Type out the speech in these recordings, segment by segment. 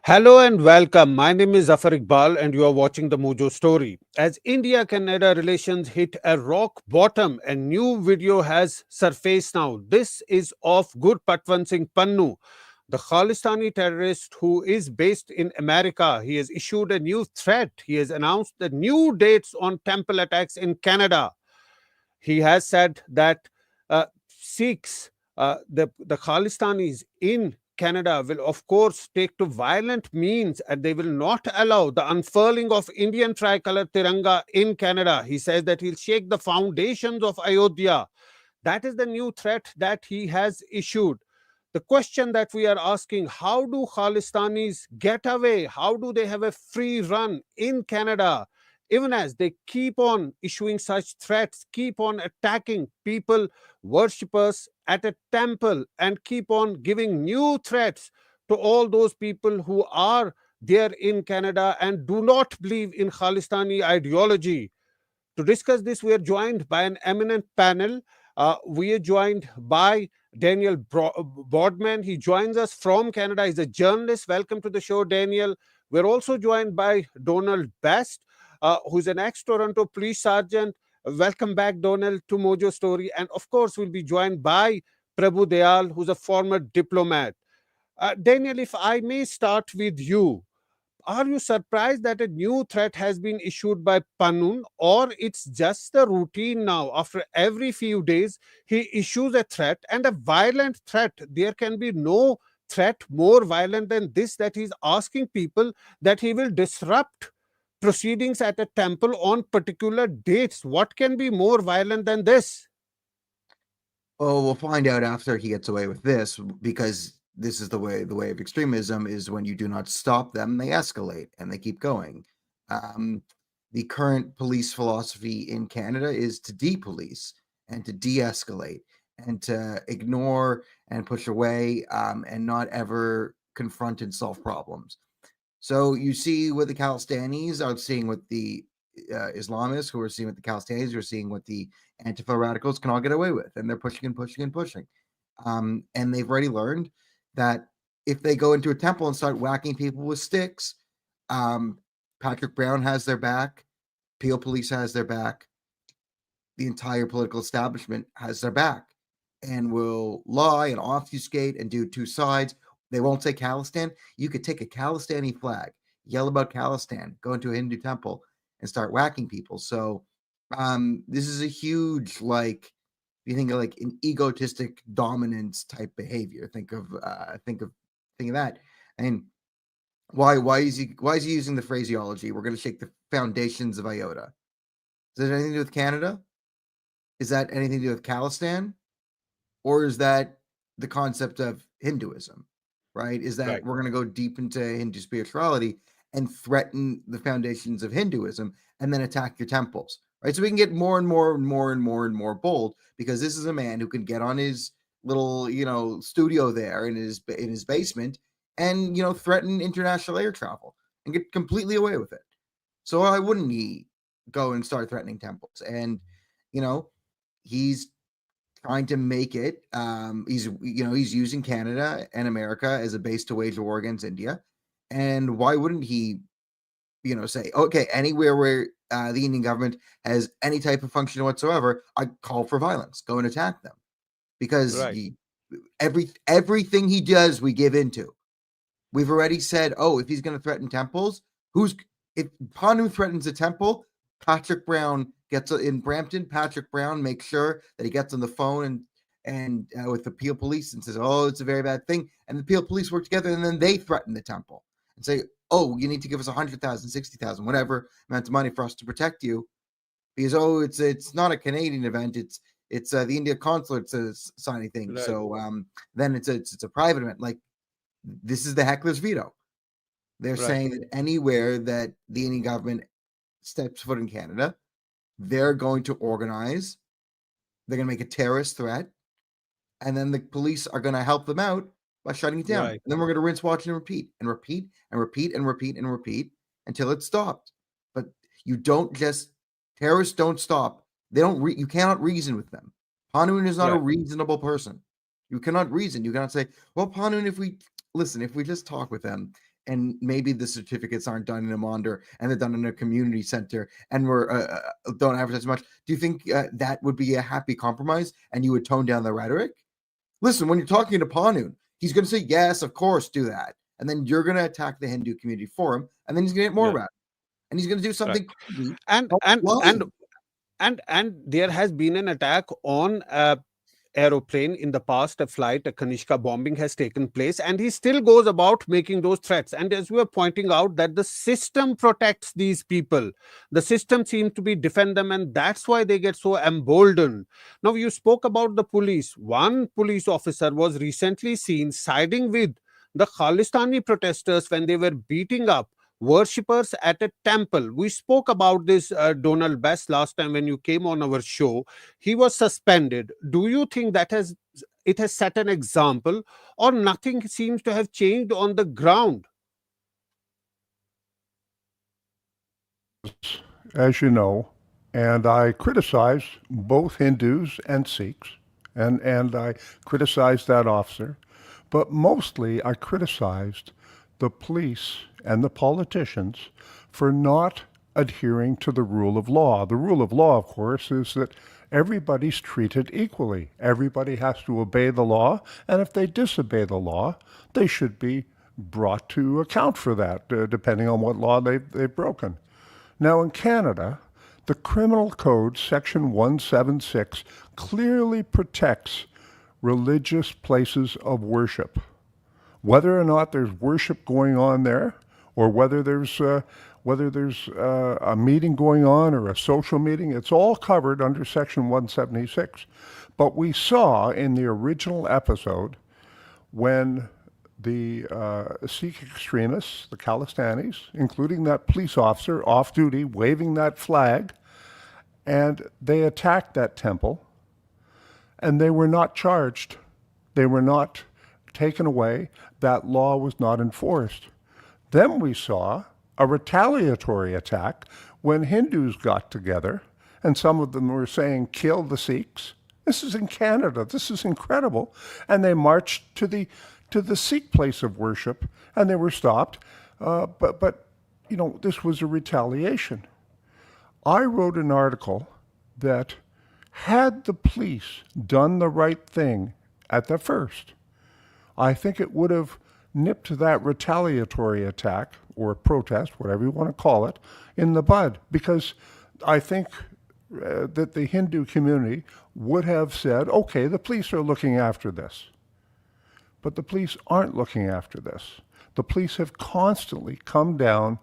Hello and welcome. My name is Zaffar Iqbal, and you are watching the Mojo story. As India Canada relations hit a rock bottom, a new video has surfaced now. This is of Gurpatwant Singh Pannun, the Khalistani terrorist who is based in America. He has issued a new threat. He has announced the new dates on temple attacks in Canada. He has said that Sikhs, the Khalistanis in Canada will, of course, take to violent means and they will not allow the unfurling of Indian tricolor Tiranga in Canada. He says that he'll shake the foundations of Ayodhya. That is the new threat that he has issued. The question that we are asking, how do Khalistanis get away? How do they have a free run in Canada? Even as they keep on issuing such threats, keep on attacking people, worshippers at a temple, and keep on giving new threats to all those people who are there in Canada and do not believe in Khalistani ideology. To discuss this, we are joined by an eminent panel. We are joined by Bordman. He joins us from Canada. He's a journalist. Welcome to the show, Daniel. We're also joined by Donald Best, who's an ex-Toronto police sergeant. Welcome back, Donald, to Mojo Story. And of course, we'll be joined by Prabhu Dayal, who's a former diplomat. Daniel, if I may start with you, are you surprised that a new threat has been issued by Pannun, or it's just the routine now? After every few days, he issues a threat and a violent threat. There can be no threat more violent than this, that he's asking people that he will disrupt proceedings at a temple on particular dates. What can be more violent than this? Well, we'll find out after he gets away with this, because this is the way of extremism is when you do not stop them, they escalate and they keep going. Um, the current police philosophy in Canada is to depolice and to de-escalate and to ignore and push away, and not ever confront and solve problems. So you see what the Khalistanis are seeing, what the Islamists who are seeing, what the Khalistanis who are seeing, what the Antifa radicals can all get away with, and they're pushing and pushing and pushing. And they've already learned that if they go into a temple and start whacking people with sticks, um, Patrick Brown has their back, Peel Police has their back, the entire political establishment has their back, and will lie and obfuscate and do two sides. They won't say Khalistan. You could take a Khalistani flag, yell about Khalistan, go into a Hindu temple, and start whacking people. So this is a huge, like, you think of like an egotistic dominance type behavior. Think of that. And why is he using the phraseology? We're going to shake the foundations of Iota. Does that have anything to do with Canada? Is that anything to do with Khalistan? Or is that the concept of Hinduism, right? Is that Right. we're going to go deep into Hindu spirituality and threaten the foundations of Hinduism and then attack your temples, right? So we can get more and more and more and more and more bold, because this is a man who can get on his little, studio there in his basement and, threaten international air travel and get completely away with it. So why wouldn't he go and start threatening temples? And, you know, he's trying to make it. He's using Canada and America as a base to wage a war against India. And why wouldn't he, say, okay, anywhere where the Indian government has any type of function whatsoever, I call for violence, go and attack them, because Right. everything he does, we give into. We've already said, oh, if he's going to threaten temples, if Pannu threatens a temple, Patrick Brown gets in Brampton. Patrick Brown makes sure that he gets on the phone and with the Peel Police and says, oh, it's a very bad thing. And the Peel Police work together, and then they threaten the temple and say, oh, you need to give us 100,000, 60,000, whatever amount of money for us to protect you, because it's not a Canadian event. It's the India consulate signing thing. Right. So then it's a private event. Like, this is the heckler's veto. They're Right. saying that anywhere that the Indian government steps foot in Canada, they're going to organize, they're going to make a terrorist threat, and then the police are going to help them out by shutting it down. Right. And then we're going to rinse, watch, and repeat, and repeat, and repeat, and repeat, and repeat until it's stopped. But you don't just, terrorists don't stop. They don't, you cannot reason with them. Panun is not a Right. reasonable person. You cannot reason. You cannot say, well, Panun, if we just talk with them, and maybe the certificates aren't done in a Mandir and they're done in a community center and we're don't advertise much, do you think that would be a happy compromise and you would tone down the rhetoric? Listen, when you're talking to Pannun, he's going to say, yes, of course, do that. And then you're going to attack the Hindu community for him. And then he's going to get more Yeah. radical. And he's going to do Right. something crazy. And Called and and lying. and there has been an attack on a aeroplane in the past. A flight, a Kanishka bombing has taken place, and he still goes about making those threats. And as we are pointing out, that the system protects these people, the system seems to be defend them, and that's why they get so emboldened. Now, you spoke about the police. One police officer was recently seen siding with the Khalistani protesters when they were beating up worshippers at a temple. We spoke about this, Donald Best, last time when you came on our show. He was suspended. Do you think that it has set an example, or nothing seems to have changed on the ground? As you know, and I criticize both Hindus and Sikhs, and I criticized that officer, but mostly I criticized the police and the politicians for not adhering to the rule of law. The rule of law, of course, is that everybody's treated equally. Everybody has to obey the law, and if they disobey the law, they should be brought to account for that, depending on what law they've broken. Now, in Canada, the Criminal Code, Section 176, clearly protects religious places of worship. Whether or not there's worship going on there, or whether there's a meeting going on or a social meeting, it's all covered under Section 176. But we saw in the original episode when the Sikh extremists, the Khalistanis, including that police officer off duty waving that flag, and they attacked that temple, and they were not charged. They were not taken away. That law was not enforced. Then we saw a retaliatory attack when Hindus got together, and some of them were saying, kill the Sikhs. This is in Canada. This is incredible. And they marched to the Sikh place of worship, and they were stopped. But this was a retaliation. I wrote an article that had the police done the right thing at the first, I think it would have nipped that retaliatory attack or protest, whatever you want to call it, in the bud. Because I think that the Hindu community would have said, okay, the police are looking after this. But the police aren't looking after this. The police have constantly come down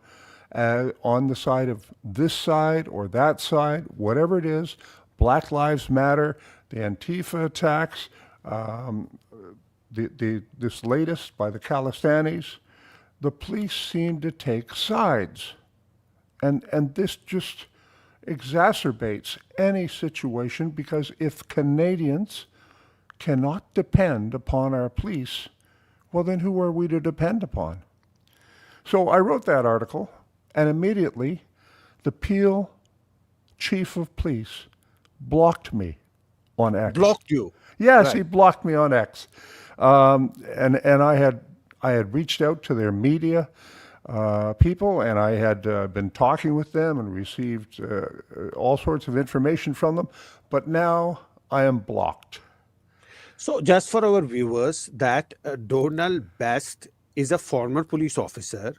on the side of this side or that side, whatever it is. Black Lives Matter, the Antifa attacks, this latest by the Khalistanis. The police seem to take sides. And this just exacerbates any situation, because if Canadians cannot depend upon our police, well, then who are we to depend upon? So I wrote that article, and immediately the Peel chief of police blocked me on X. Blocked you? Yes, Right. he blocked me on X. And I had reached out to their media people, and I had been talking with them and received all sorts of information from them. But now I am blocked. So, just for our viewers, that Donald Best is a former police officer.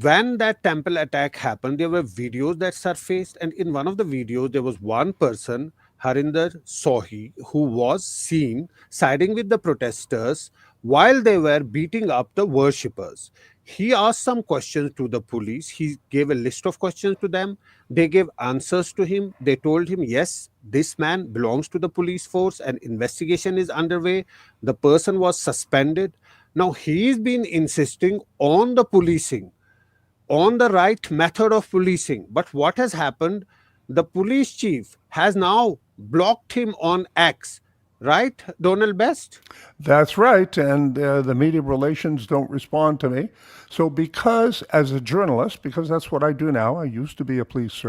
When that temple attack happened, there were videos that surfaced, and in one of the videos, there was one person, Harinder Sohi, who was seen siding with the protesters while they were beating up the worshippers. He asked some questions to the police. He gave a list of questions to them. They gave answers to him. They told him, yes, this man belongs to the police force, and investigation is underway. The person was suspended. Now, he's been insisting on the policing, on the right method of policing. But what has happened? The police chief has now blocked him on X. Right, Donald Best? That's right, and the media relations don't respond to me. So because as a journalist, because that's what I do now, I used to be a police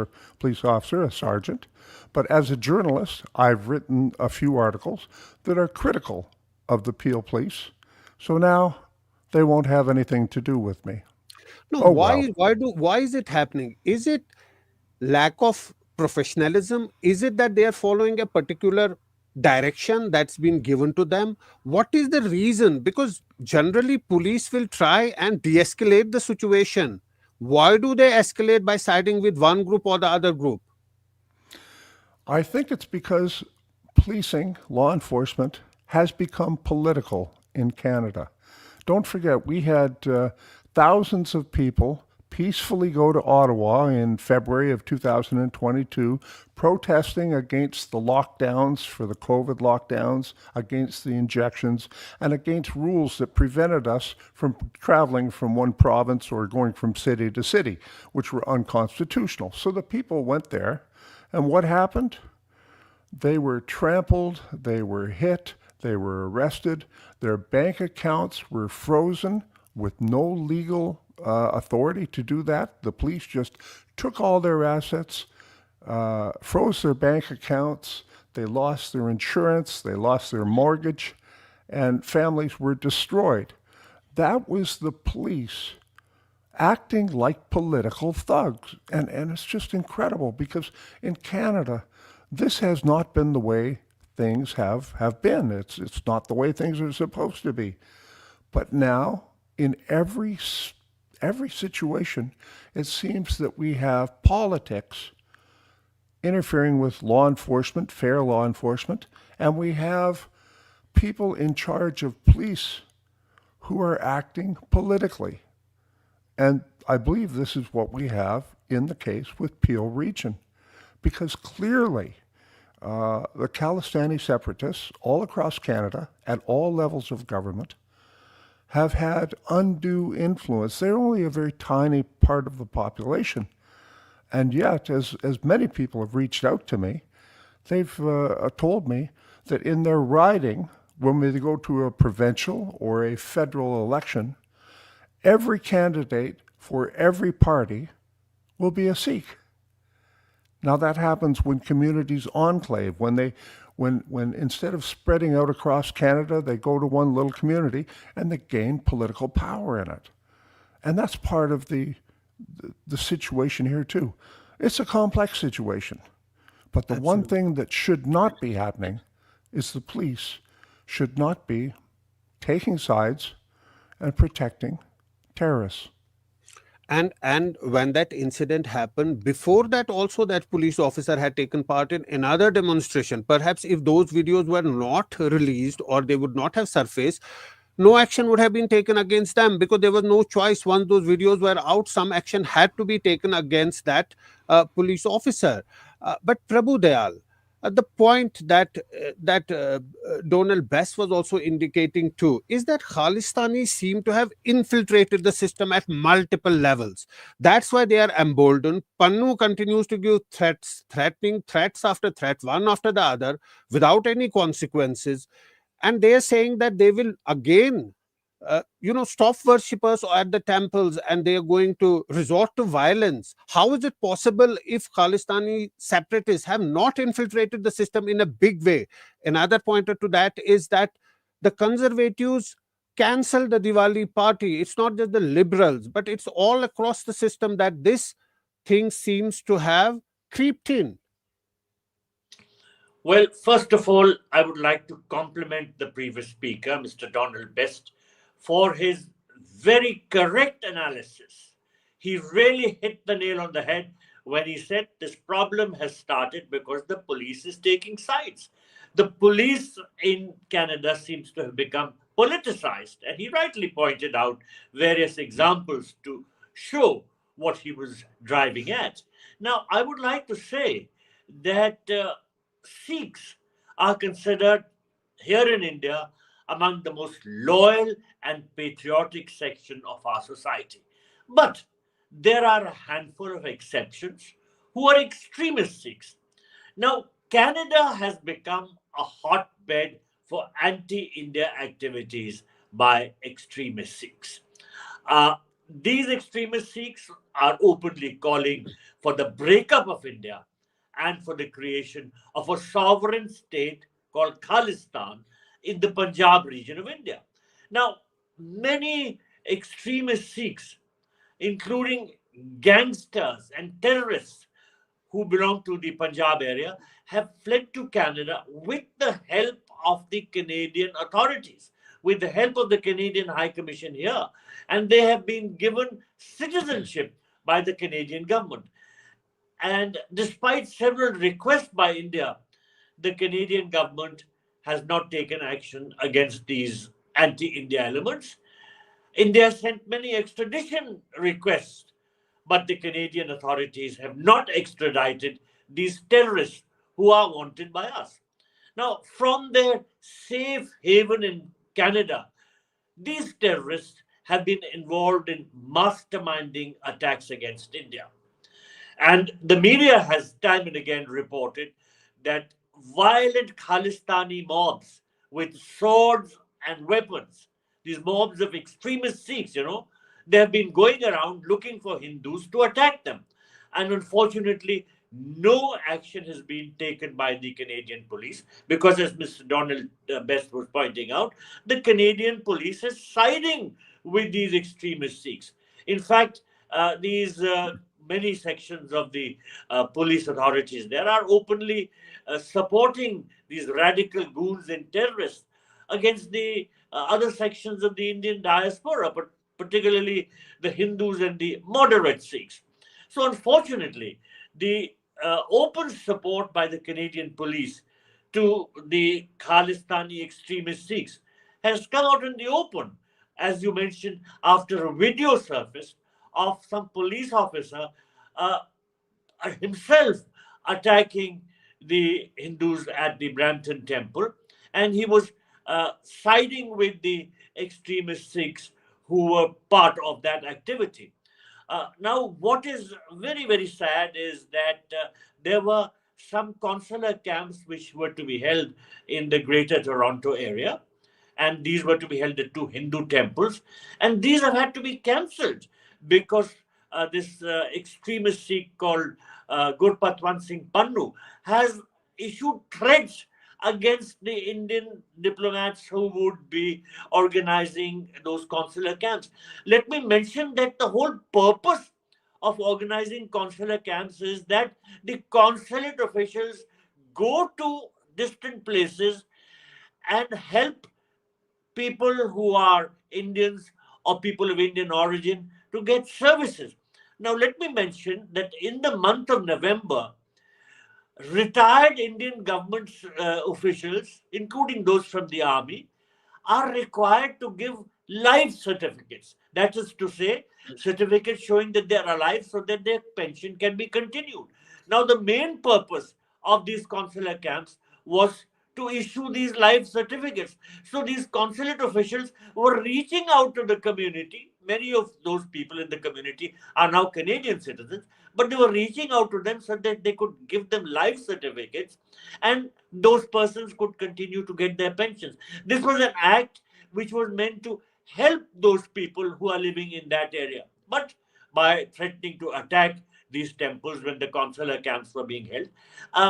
officer, a sergeant, but as a journalist, I've written a few articles that are critical of the Peel Police. So now they won't have anything to do with me. No, Oh well. why is it happening? Is it lack of professionalism? Is it that they are following a particular direction that's been given to them? What is the reason? Because generally police will try and de-escalate the situation. Why do they escalate by siding with one group or the other group? I think it's because policing, law enforcement, has become political in Canada. Don't forget, we had thousands of people peacefully go to Ottawa in February of 2022 protesting against the lockdowns for the COVID lockdowns, against the injections, and against rules that prevented us from traveling from one province or going from city to city, which were unconstitutional. So the people went there, and what happened? They were trampled, they were hit, they were arrested, their bank accounts were frozen with no legal authority to do that. The police just took all their assets, froze their bank accounts, they lost their insurance, they lost their mortgage, and families were destroyed. That was the police acting like political thugs. And it's just incredible because in Canada, this has not been the way things have been. It's not the way things are supposed to be. But now, in every situation, it seems that we have politics interfering with law enforcement, fair law enforcement, and we have people in charge of police who are acting politically. And I believe this is what we have in the case with Peel Region, because clearly the Khalistani separatists all across Canada at all levels of government have had undue influence. They're only a very tiny part of the population. And yet, as many people have reached out to me, they've told me that in their riding, when they go to a provincial or a federal election, every candidate for every party will be a Sikh. Now that happens when communities enclave, when instead of spreading out across Canada, they go to one little community and they gain political power in it. And that's part of the situation here too. It's a complex situation. But the one Absolutely. thing that should not be happening is the police should not be taking sides and protecting terrorists. And when that incident happened, before that also that police officer had taken part in another demonstration. Perhaps if those videos were not released or they would not have surfaced, no action would have been taken against them, because there was no choice. Once those videos were out, some action had to be taken against that police officer. But Prabhu Dayal, the point that Donald Best was also indicating too is that Khalistani seem to have infiltrated the system at multiple levels. That's why they are emboldened. Pannu continues to give threats, threatening threats after threat, one after the other, without any consequences. And they are saying that they will again stop worshippers at the temples, and they are going to resort to violence. How is it possible if Khalistani separatists have not infiltrated the system in a big way? Another pointer to that is that the conservatives cancelled the Diwali party. It's not just the liberals, but it's all across the system that this thing seems to have creeped in. Well, first of all, I would like to compliment the previous speaker, Mr. Donald Best, for his very correct analysis. He really hit the nail on the head when he said this problem has started because the police is taking sides. The police in Canada seems to have become politicized, and he rightly pointed out various examples to show what he was driving at. Now, I would like to say that Sikhs are considered here in India among the most loyal and patriotic section of our society. But there are a handful of exceptions who are extremist Sikhs. Now, Canada has become a hotbed for anti India activities by extremist Sikhs. Uh, these extremist Sikhs are openly calling for the breakup of India and for the creation of a sovereign state called Khalistan in the Punjab region of India. Now, many extremist Sikhs, including gangsters and terrorists who belong to the Punjab area, have fled to Canada with the help of the Canadian authorities, with the help of the Canadian High Commission here. And they have been given citizenship by the Canadian government. And despite several requests by India, the Canadian government has not taken action against these anti India elements. India sent many extradition requests, but the Canadian authorities have not extradited these terrorists who are wanted by us. Now, from their safe haven in Canada, these terrorists have been involved in masterminding attacks against India. And the media has time and again reported that violent Khalistani mobs with swords and weapons, these mobs of extremist Sikhs, they have been going around looking for Hindus to attack them. And unfortunately, no action has been taken by the Canadian police because, as Mr. Donald Best was pointing out, the Canadian police is siding with these extremist Sikhs. In fact, these many sections of the police authorities there are openly supporting these radical goons and terrorists against the other sections of the Indian diaspora, but particularly the Hindus and the moderate Sikhs. So unfortunately, the open support by the Canadian police to the Khalistani extremist Sikhs has come out in the open, as you mentioned, after a video surfaced of some police officer uh, himself attacking the Hindus at the Brampton temple, and he was siding with the extremist Sikhs who were part of that activity. Now, what is very, very sad is that there were some consular camps which were to be held in the Greater Toronto area, and these were to be held at two Hindu temples, and these have had to be cancelled because this extremist Sikh called Gurpatwant Singh Pannun has issued threats against the Indian diplomats who would be organizing those consular camps. Let me mention that the whole purpose of organizing consular camps is that the consulate officials go to distant places and help people who are Indians or people of Indian origin to get services. Now, let me mention that in the month of November, retired Indian government officials, including those from the army, are required to give life certificates. That is to say, certificates showing that they are alive so that their pension can be continued. Now, the main purpose of these consular camps was to issue these life certificates. So these consulate officials were reaching out to the community. Many of those people in the community are now Canadian citizens, but they were reaching out to them so that they could give them life certificates and those persons could continue to get their pensions. This was an act which was meant to help those people who are living in that area. But by threatening to attack these temples when the consular camps were being held,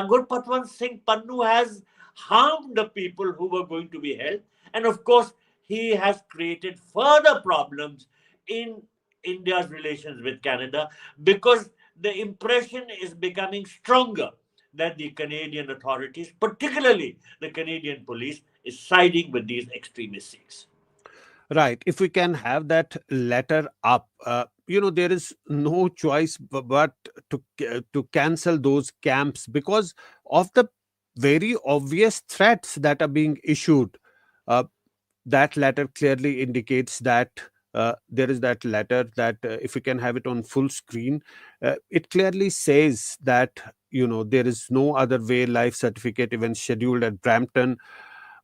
Gurpatwant Singh Pannun has harmed the people who were going to be held. And of course, he has created further problems in India's relations with Canada because the impression is becoming stronger that the Canadian authorities, particularly the Canadian police, is siding with these extremist Sikhs. Right. If we can have that letter up, there is no choice but to cancel those camps because of the very obvious threats that are being issued. Uh, that letter clearly indicates that there is that letter that if we can have it on full screen, it clearly says that there is no other way life certificate event scheduled at Brampton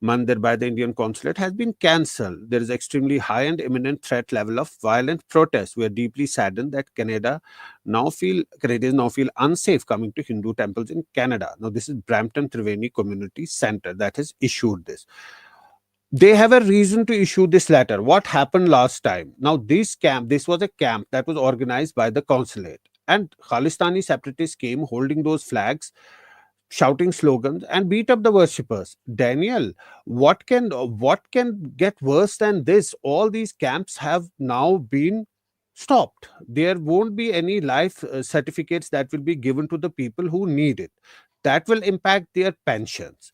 Mandir by the Indian consulate has been cancelled. There is extremely high and imminent threat level of violent protests. We are deeply saddened that Canadians now feel unsafe coming to Hindu temples in Canada. Now, this is Brampton Triveni Community Center that has issued this. They have a reason to issue this letter. What happened last time? Now, this was a camp that was organized by the consulate, and Khalistani separatists came holding those flags shouting slogans, and beat up the worshippers. Daniel, what can get worse than this? All these camps have now been stopped. There won't be any life certificates that will be given to the people who need it. That will impact their pensions.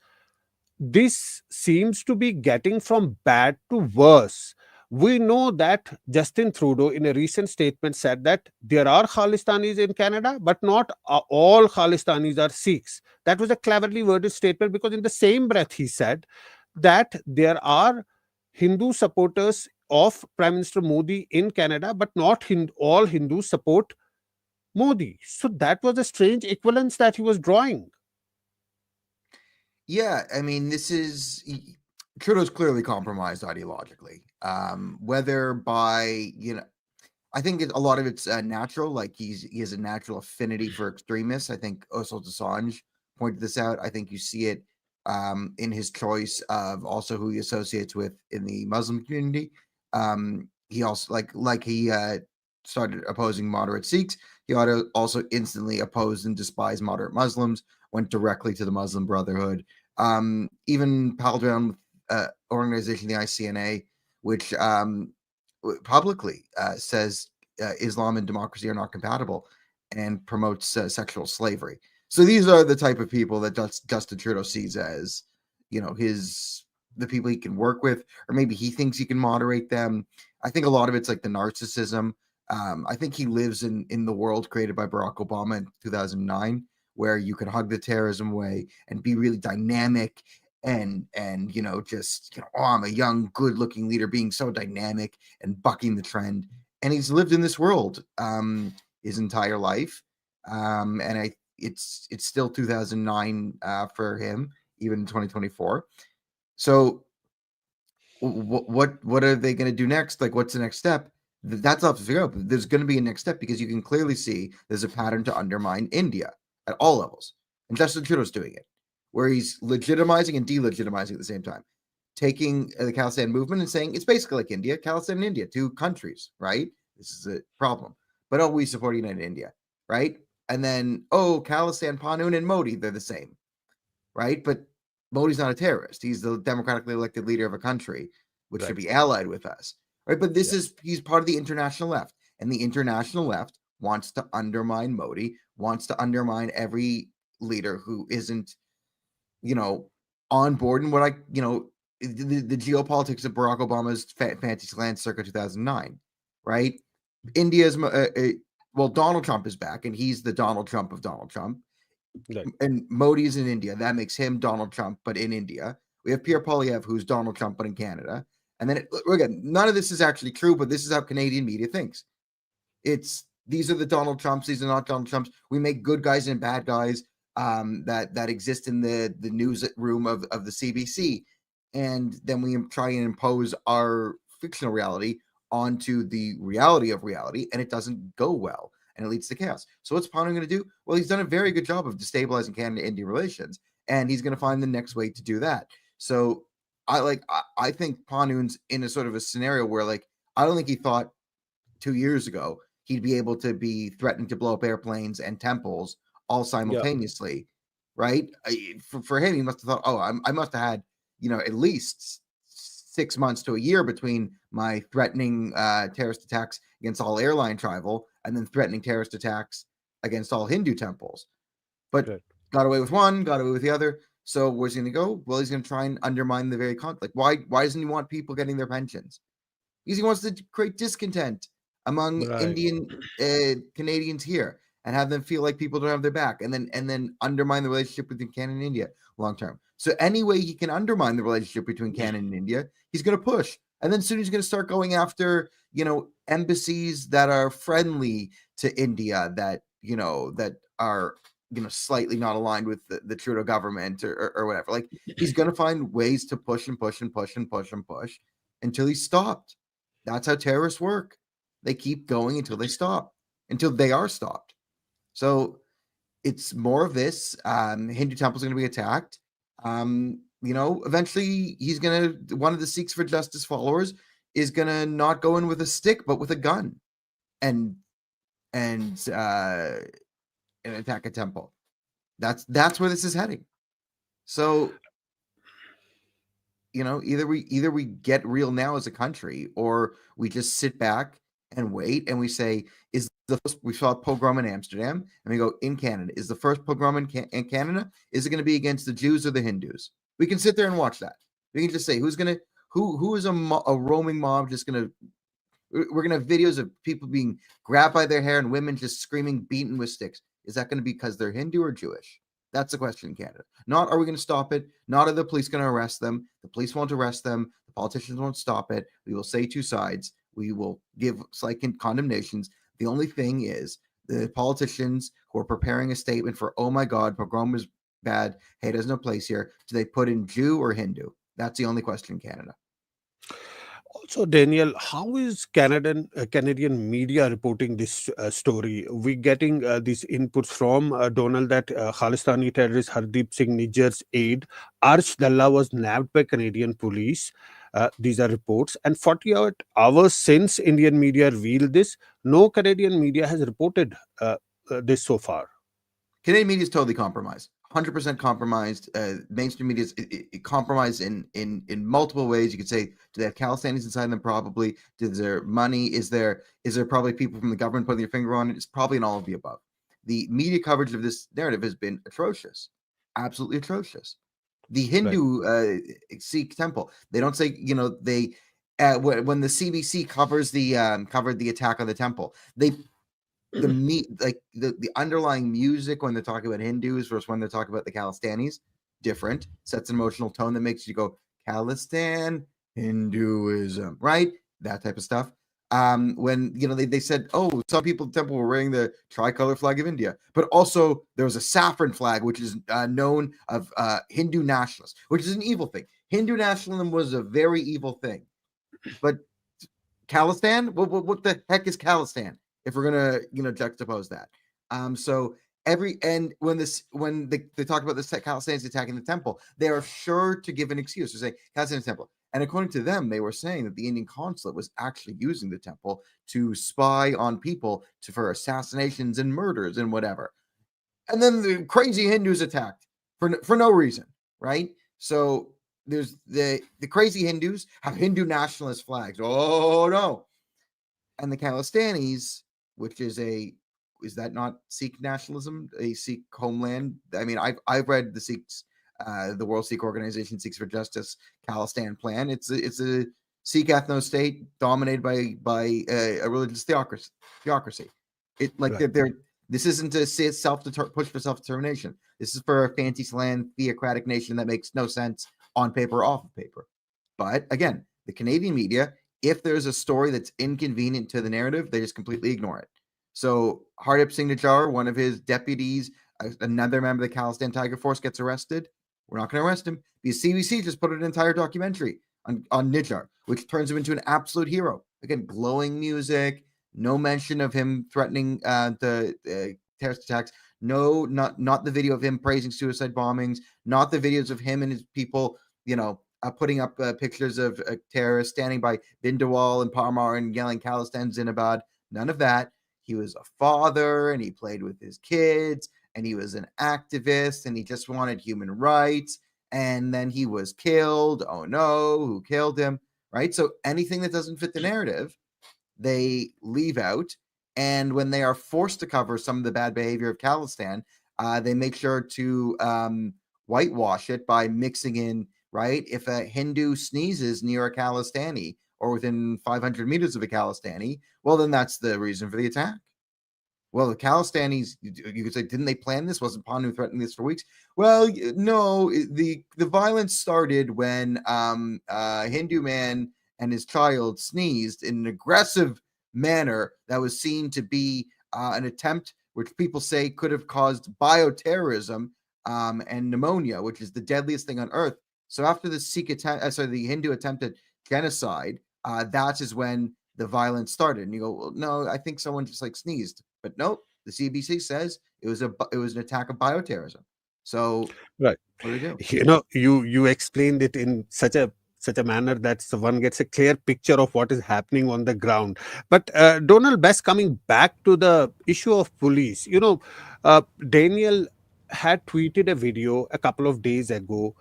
This seems to be getting from bad to worse. We know that Justin Trudeau, in a recent statement, said that there are Khalistanis in Canada, but not all Khalistanis are Sikhs. That was a cleverly worded statement, because, in the same breath, he said that there are Hindu supporters of Prime Minister Modi in Canada, but not all Hindus support Modi. So that was a strange equivalence that he was drawing. Yeah, I mean, Trudeau's clearly compromised ideologically. Whether by, I think a lot of it's natural. Like he has a natural affinity for extremists. I think Oswald Assange pointed this out. I think you see it in his choice of also who he associates with in the Muslim community. He also he started opposing moderate Sikhs. He also instantly opposed and despised moderate Muslims. Went directly to the Muslim Brotherhood. Even palled around with organization the ICNA, which publicly says Islam and democracy are not compatible and promotes sexual slavery. So these are the type of people that Justin Trudeau sees as, the people he can work with, or maybe he thinks he can moderate them. I think a lot of it's like the narcissism. I think he lives in the world created by Barack Obama in 2009, where you can hug the terrorism away and be really dynamic and I'm a young, good-looking leader, being so dynamic and bucking the trend. And he's lived in this world his entire life, and it's still 2009 for him, even in 2024. So what are they going to do next? Like, what's the next step? That's up to figure out. There's going to be a next step, because you can clearly see there's a pattern to undermine India at all levels, and Justin Trudeau's doing it, where he's legitimizing and delegitimizing at the same time, taking the Khalistan movement and saying it's basically like India, Khalistan and India, two countries, right? This is a problem. But we support United India, right? And then, Khalistan, Pannun, and Modi, they're the same, right? But Modi's not a terrorist. He's the democratically elected leader of a country, which should be allied with us, right? But he's part of the international left, and the international left wants to undermine Modi, wants to undermine every leader who isn't, on board in what the geopolitics of Barack Obama's fantasy land circa 2009, right? India's, Donald Trump is back, and he's the Donald Trump of Donald Trump. Right. And Modi's in India. That makes him Donald Trump, but in India. We have Pierre Poilievre, who's Donald Trump, but in Canada. And then, again, none of this is actually true, but this is how Canadian media thinks. These are the Donald Trumps. These are not Donald Trumps. We make good guys and bad guys that exist in the newsroom of the CBC. And then we try and impose our fictional reality onto the reality of reality, and it doesn't go well, and it leads to chaos. So what's Pannun going to do? Well, he's done a very good job of destabilizing Canada-India relations, and he's going to find the next way to do that. So I think Pannun's in a sort of a scenario where, I don't think he thought 2 years ago he'd be able to be threatening to blow up airplanes and temples all simultaneously, right? For him, he must have thought, I must have had, at least 6 months to a year between my threatening terrorist attacks against all airline travel and then threatening terrorist attacks against all Hindu temples. But got away with one, got away with the other. So where's he going to go? Well, he's going to try and undermine the very conflict. Why doesn't he want people getting their pensions? Because he wants to create discontent among Indian Canadians here and have them feel like people don't have their back, and then undermine the relationship between Canada and India long term. So any way he can undermine the relationship between Canada and India, he's going to push. And then soon he's going to start going after, embassies that are friendly to India, that are, slightly not aligned with the Trudeau government or whatever. Like, he's going to find ways to push and push and push and push and push until he's stopped. That's how terrorists work. They keep going until they stop, until they are stopped. So it's more of this. Hindu temples are going to be attacked. Eventually one of the Sikhs for Justice followers is going to not go in with a stick, but with a gun and attack a temple. That's where this is heading. So, either we get real now as a country, or we just sit back and wait and we say, is the first, we saw a pogrom in Amsterdam, and we go, in Canada, is the first pogrom in Canada, is it going to be against the Jews or the Hindus? We can sit there and watch that. We can just say, who is a roaming mob just going to, we're going to have videos of people being grabbed by their hair and women just screaming, beaten with sticks. Is that going to be because they're Hindu or Jewish? That's the question in Canada. Not are we going to stop it? Not are the police going to arrest them? The police won't arrest them. The politicians won't stop it. We will say two sides. We will give slight condemnations. The only thing is the politicians who are preparing a statement for, oh my God, pogrom was bad. Hey, there's no place here. Do they put in Jew or Hindu? That's the only question in Canada. Also, Daniel, how is Canadian media reporting this story? We getting these inputs from Donald that Khalistani terrorist Hardeep Singh Nijjar's aide Arsh Dalla was nabbed by Canadian police. These are reports, and 48 hours since Indian media revealed this, no Canadian media has reported this so far. Canadian media is totally compromised, 100% compromised. Mainstream media is compromised in multiple ways. You could say, do they have Khalistanis inside them? Probably. Is there money? Is there probably people from the government putting their finger on it? It's probably in all of the above. The media coverage of this narrative has been atrocious, absolutely atrocious. The Hindu Sikh temple, they don't say, they when the CBC covered the attack on the temple, they the underlying music when they're talking about Hindus versus when they're talking about the Khalistanis, different, sets an emotional tone that makes you go, Khalistan, Hinduism, right? That type of stuff. When they said, oh, some people at the temple were wearing the tricolor flag of India, but also there was a saffron flag, which is known of Hindu nationalists, which is an evil thing. Hindu nationalism was a very evil thing, but Khalistan, what the heck is Khalistan? If we're gonna juxtapose that, so when they talk about the Khalistanis attacking the temple, they are sure to give an excuse to say Khalistanis temple. And according to them, they were saying that the Indian consulate was actually using the temple to spy on people for assassinations and murders and whatever. And then the crazy Hindus attacked for no reason, right? So there's the crazy Hindus have Hindu nationalist flags. Oh no. And the Khalistanis, which is that not Sikh nationalism, a Sikh homeland? I mean, I've read the Sikhs, the World Sikh Organization, Sikhs for Justice, Khalistan plan. It's a Sikh ethno state dominated by a religious theocracy. It like they're this isn't to say push for self determination. This is for a fancy slant theocratic nation that makes no sense on paper or off of paper. But again, the Canadian media, if there's a story that's inconvenient to the narrative, they just completely ignore it. So Hardeep Singh Nijjar, one of his deputies, another member of the Khalistan Tiger Force, gets arrested. We're not going to arrest him because CBC just put an entire documentary on Nijjar, which turns him into an absolute hero. Again, glowing music, no mention of him threatening the terrorist attacks. No, not the video of him praising suicide bombings, not the videos of him and his people, putting up pictures of terrorists standing by Bindawal and Parmar and yelling Khalistan Zinabad. None of that. He was a father and he played with his kids and he was an activist and he just wanted human rights. And then he was killed. Oh no, who killed him? Right? So anything that doesn't fit the narrative, they leave out. And when they are forced to cover some of the bad behavior of Khalistan, they make sure to whitewash it by mixing in, right? If a Hindu sneezes near a Khalistani or within 500 meters of a Khalistani, well, then that's the reason for the attack. Well, the Khalistanis, you could say, didn't they plan this? Wasn't Pannu threatening this for weeks? Well, no, the violence started when a Hindu man and his child sneezed in an aggressive manner that was seen to be an attempt, which people say could have caused bioterrorism and pneumonia, which is the deadliest thing on earth. So after the Hindu attempted genocide, that is when the violence started. And you go, well, no, I think someone just sneezed, but nope. The CBC says it was an attack of bioterrorism. So right, what do they do? You explained it in such a manner that one gets a clear picture of what is happening on the ground. But Donald Best, coming back to the issue of police, Daniel, had tweeted a video a couple of days ago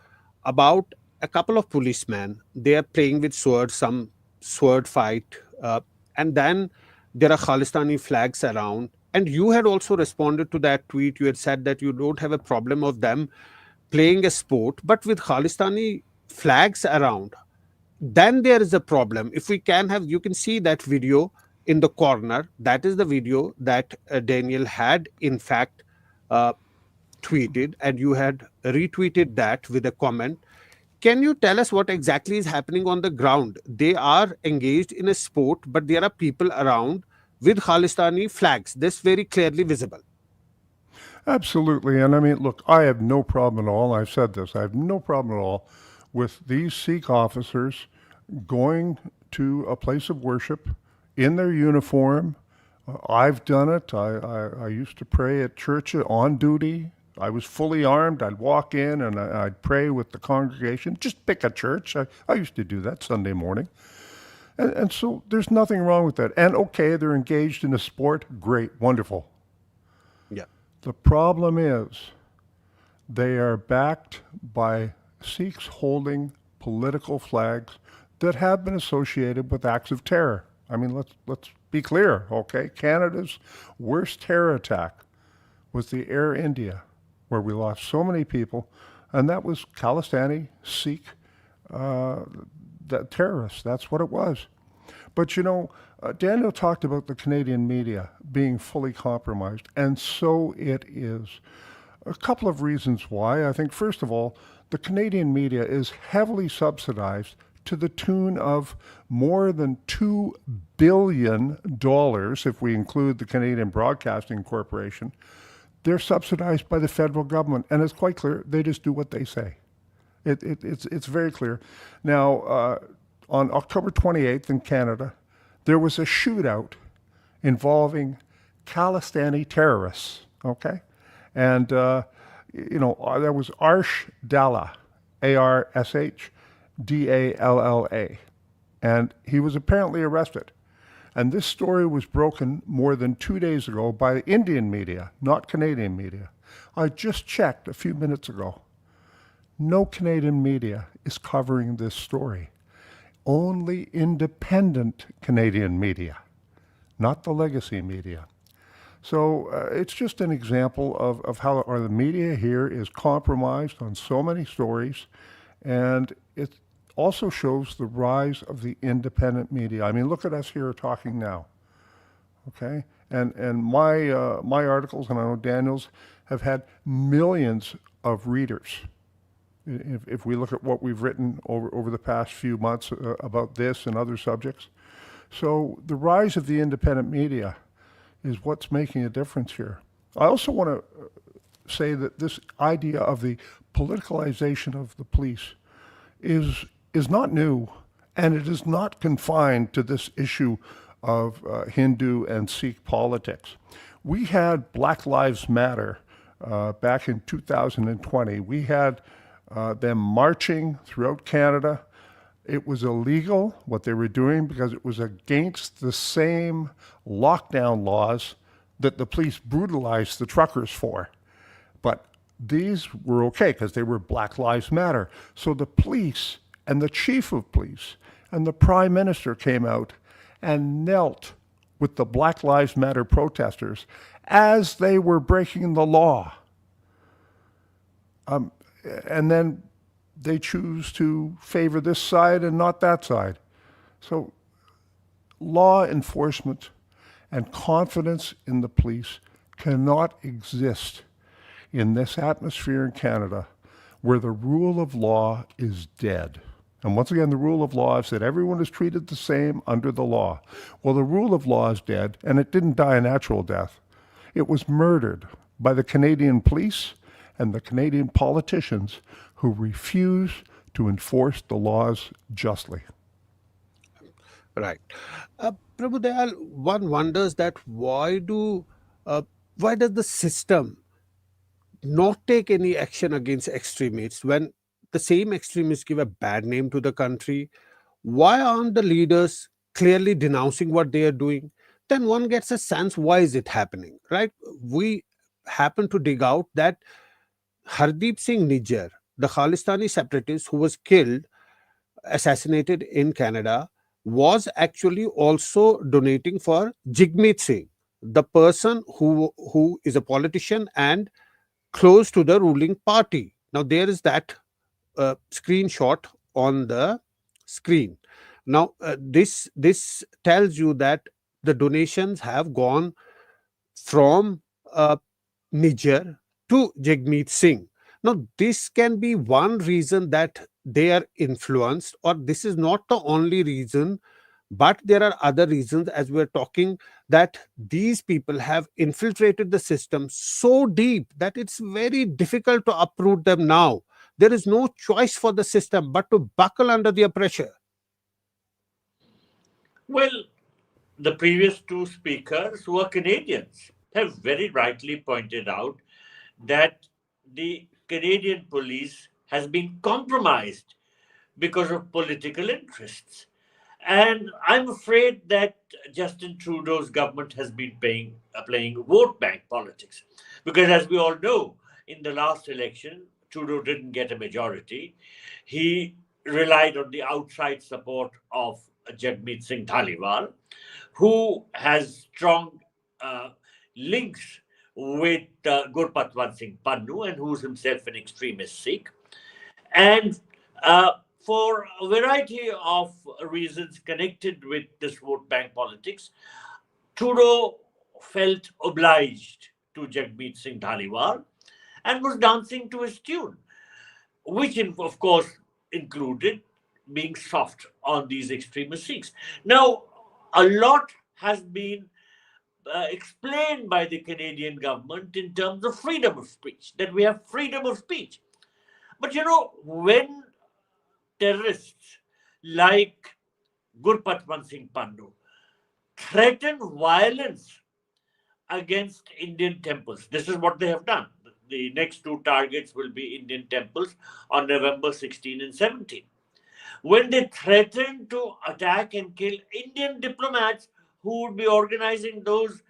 about a couple of policemen. They are playing with swords, some sword fight, and then there are Khalistani flags around. And you had also responded to that tweet. You had said that you don't have a problem of them playing a sport, but with Khalistani flags around, then there is a problem. If we can have, you can see that video in the corner. That is the video that Daniel had, in fact, uh, tweeted, and you had retweeted that with a comment. Can you tell us what exactly is happening on the ground? They are engaged in a sport, but there are people around with Khalistani flags. This very clearly visible. Absolutely. And I mean, look, I have no problem at all. I've said this. I have no problem at all with these Sikh officers going to a place of worship in their uniform. I've done it. I used to pray at church on duty. I was fully armed. I'd walk in and I'd pray with the congregation. Just pick a church. I used to do that Sunday morning. And so there's nothing wrong with that. And okay, they're engaged in a sport. Great, wonderful. Yeah. The problem is they are backed by Sikhs holding political flags that have been associated with acts of terror. I mean, let's be clear, okay? Canada's worst terror attack was the Air India, where we lost so many people, and that was Khalistani Sikh terrorists. That's what it was. But you know, Daniel talked about the Canadian media being fully compromised, and so it is. A couple of reasons why. I think, first of all, the Canadian media is heavily subsidized to the tune of more than $2 billion, if we include the Canadian Broadcasting Corporation. They're subsidized by the federal government, and it's quite clear they just do what they say. It's very clear. Now, on October 28th in Canada, there was a shootout involving Khalistani terrorists, okay? And, there was Arsh Dalla, Arshdalla, and he was apparently arrested. And this story was broken more than 2 days ago by Indian media, not Canadian media. I just checked a few minutes ago. No Canadian media is covering this story. Only independent Canadian media, not the legacy media. So it's just an example of how the media here is compromised on so many stories, and it also shows the rise of the independent media. I mean, look at us here talking now, okay? And my articles, and I know Daniel's, have had millions of readers. If we look at what we've written over the past few months about this and other subjects. So the rise of the independent media is what's making a difference here. I also want to say that this idea of the politicalization of the police is not new, and it is not confined to this issue of Hindu and Sikh politics. We had Black Lives Matter back in 2020. We had them marching throughout Canada. It was illegal, what they were doing, because it was against the same lockdown laws that the police brutalized the truckers for. But these were okay because they were Black Lives Matter. So the police and the chief of police and the prime minister came out and knelt with the Black Lives Matter protesters as they were breaking the law. And then they choose to favor this side and not that side. So law enforcement and confidence in the police cannot exist in this atmosphere in Canada where the rule of law is dead. And once again, the rule of law is that everyone is treated the same under the law. Well, the rule of law is dead, and it didn't die a natural death. It was murdered by the Canadian police and the Canadian politicians who refuse to enforce the laws justly. Right. Prabhu Dayal, one wonders that why does the system not take any action against extremists when the same extremists give a bad name to the country? Why aren't the leaders clearly denouncing what they are doing? Then one gets a sense, why is it happening, right? We happen to dig out that Hardeep Singh Nijjar, the Khalistani separatist who was killed, assassinated in Canada, was actually also donating for Jagmeet Singh, the person who is a politician and close to the ruling party. Now, there is that screenshot on the screen. Now, this tells you that the donations have gone from Niger to Jagmeet Singh. Now, this can be one reason that they are influenced, or this is not the only reason, but there are other reasons, as we're talking, that these people have infiltrated the system so deep that it's very difficult to uproot them now. There is no choice for the system but to buckle under their pressure. Well, the previous two speakers, who are Canadians, have very rightly pointed out that the Canadian police has been compromised because of political interests. And I'm afraid that Justin Trudeau's government has been playing vote bank politics. Because as we all know, in the last election, Trudeau didn't get a majority. He relied on the outside support of Jagmeet Singh Dhaliwal, who has strong uh, links with Gurpatwant Singh Pannun, and who's himself an extremist Sikh. And for a variety of reasons connected with this vote bank politics, Trudeau felt obliged to Jagmeet Singh Dhaliwal and was dancing to his tune, which, of course, included being soft on these extremist Sikhs. Now, a lot has been explained by the Canadian government in terms of freedom of speech, that we have freedom of speech. But when terrorists like Gurpatwant Singh Pannun threaten violence against Indian temples, this is what they have done. The next two targets will be Indian temples on November 16 and 17. When they threaten to attack and kill Indian diplomats who would be organizing those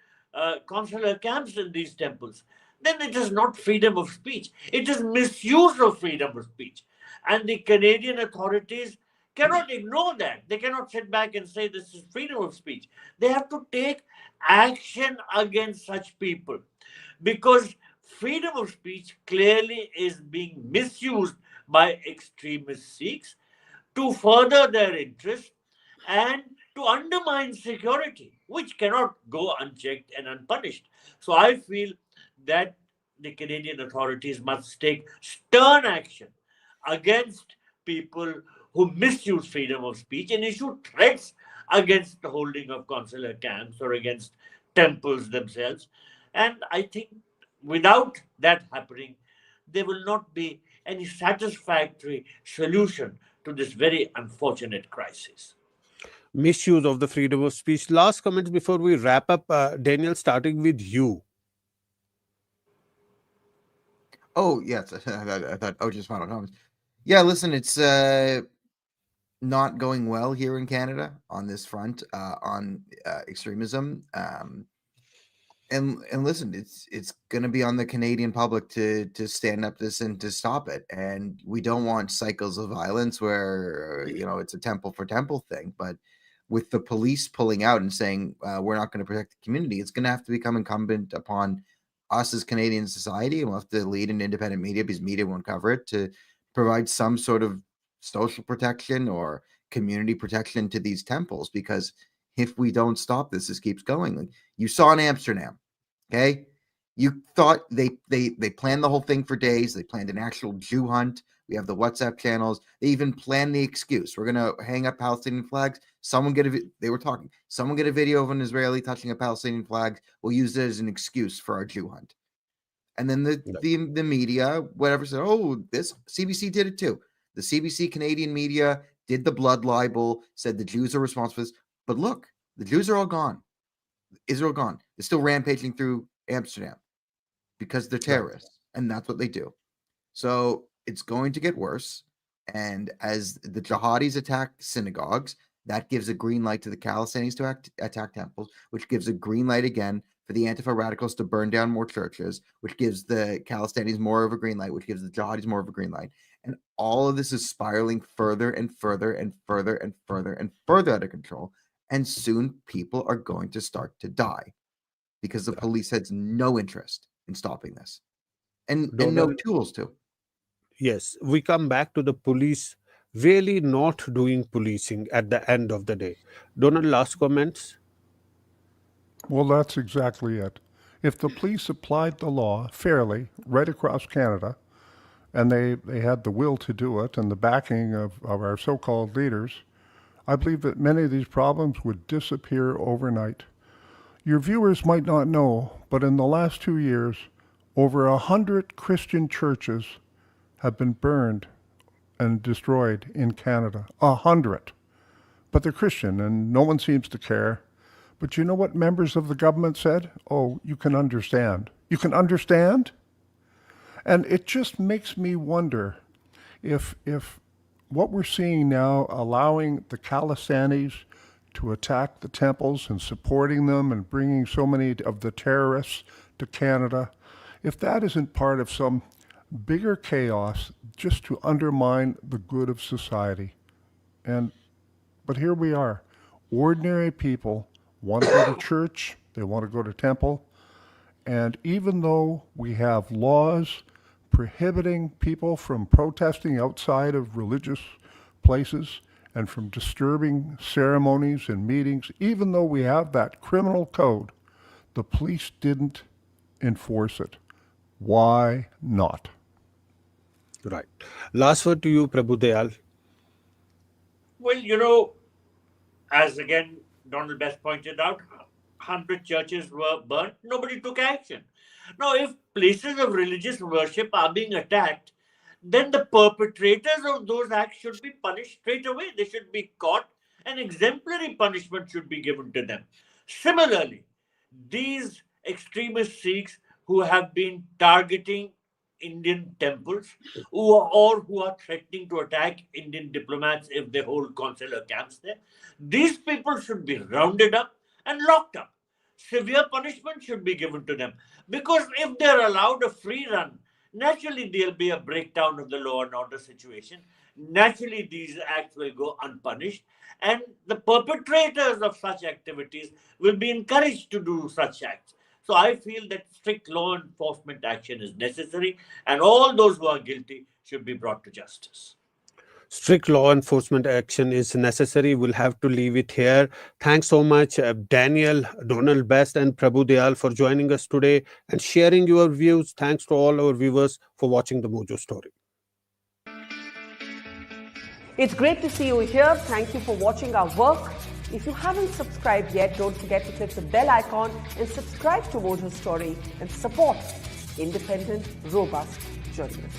consular camps in these temples, then it is not freedom of speech. It is misuse of freedom of speech. And the Canadian authorities cannot ignore that. They cannot sit back and say this is freedom of speech. They have to take action against such people, because freedom of speech clearly is being misused by extremist Sikhs to further their interests and to undermine security, which cannot go unchecked and unpunished. So I feel that the Canadian authorities must take stern action against people who misuse freedom of speech and issue threats against the holding of consular camps or against temples themselves. And I think without that happening, there will not be any satisfactory solution to this very unfortunate crisis. Misuse of the freedom of speech. Last comments before we wrap up, Daniel, starting with you. Oh, yes. I thought, oh, just final comments. Yeah, listen, it's not going well here in Canada on this front, on extremism. And listen, it's going to be on the Canadian public to stand up this and to stop it. And we don't want cycles of violence where it's a temple for temple thing. But with the police pulling out and saying we're not going to protect the community, it's going to have to become incumbent upon us as Canadian society, and we'll have to lead an independent media, because media won't cover it, to provide some sort of social protection or community protection to these temples. Because if we don't stop this keeps going. Like you saw in Amsterdam, okay? You thought they planned the whole thing for days. They planned an actual Jew hunt. We have the WhatsApp channels. They even planned the excuse. We're gonna hang up Palestinian flags. Someone they were talking. Someone get a video of an Israeli touching a Palestinian flag. We'll use it as an excuse for our Jew hunt. And then the media, whatever, said, oh, this CBC did it too. The CBC Canadian media did the blood libel, said the Jews are responsible for this. But look, the Jews are all gone. Israel gone. They're still rampaging through Amsterdam because they're terrorists, and that's what they do. So it's going to get worse. And as the jihadis attack synagogues, that gives a green light to the Khalistanis to attack temples, which gives a green light again for the Antifa radicals to burn down more churches, which gives the Khalistanis more of a green light, which gives the jihadis more of a green light. And all of this is spiraling further and further and further and further and further out of control. And soon people are going to start to die because the police has no interest in stopping this and no Donald, tools to. yes, we come back to the police really not doing policing at the end of the day. Donald, last comments? Well, that's exactly it. If the police applied the law fairly right across Canada, and they had the will to do it and the backing of our so-called leaders, I believe that many of these problems would disappear overnight. Your viewers might not know, but in the last 2 years, over 100 Christian churches have been burned and destroyed in Canada. 100. But they're Christian and no one seems to care. But you know what members of the government said? Oh, you can understand. You can understand? And it just makes me wonder if what we're seeing now, allowing the Khalistanis to attack the temples and supporting them and bringing so many of the terrorists to Canada, if that isn't part of some bigger chaos just to undermine the good of society. But here we are. Ordinary people want to go to church, they want to go to temple, and even though we have laws prohibiting people from protesting outside of religious places and from disturbing ceremonies and meetings, even though we have that criminal code, the police didn't enforce it. Why not? Right. Last word to you, Prabhu Dayal. Well, as again Donald Best pointed out, 100 churches were burnt. Nobody took action. Now, if places of religious worship are being attacked, then the perpetrators of those acts should be punished straight away. They should be caught and exemplary punishment should be given to them. Similarly, these extremist Sikhs who have been targeting Indian temples or who are threatening to attack Indian diplomats if they hold consular camps there, these people should be rounded up and locked up. Severe punishment should be given to them, because if they're allowed a free run, naturally there'll be a breakdown of the law and order situation. Naturally these acts will go unpunished, and the perpetrators of such activities will be encouraged to do such acts. So I feel that strict law enforcement action is necessary, and all those who are guilty should be brought to justice. Strict law enforcement action is necessary. We'll have to leave it here. Thanks so much, Daniel, Donald Best, and Prabhu Dayal for joining us today and sharing your views. Thanks to all our viewers for watching the Mojo Story. It's great to see you here. Thank you for watching our work. If you haven't subscribed yet, don't forget to click the bell icon and subscribe to Mojo Story and support independent, robust journalism.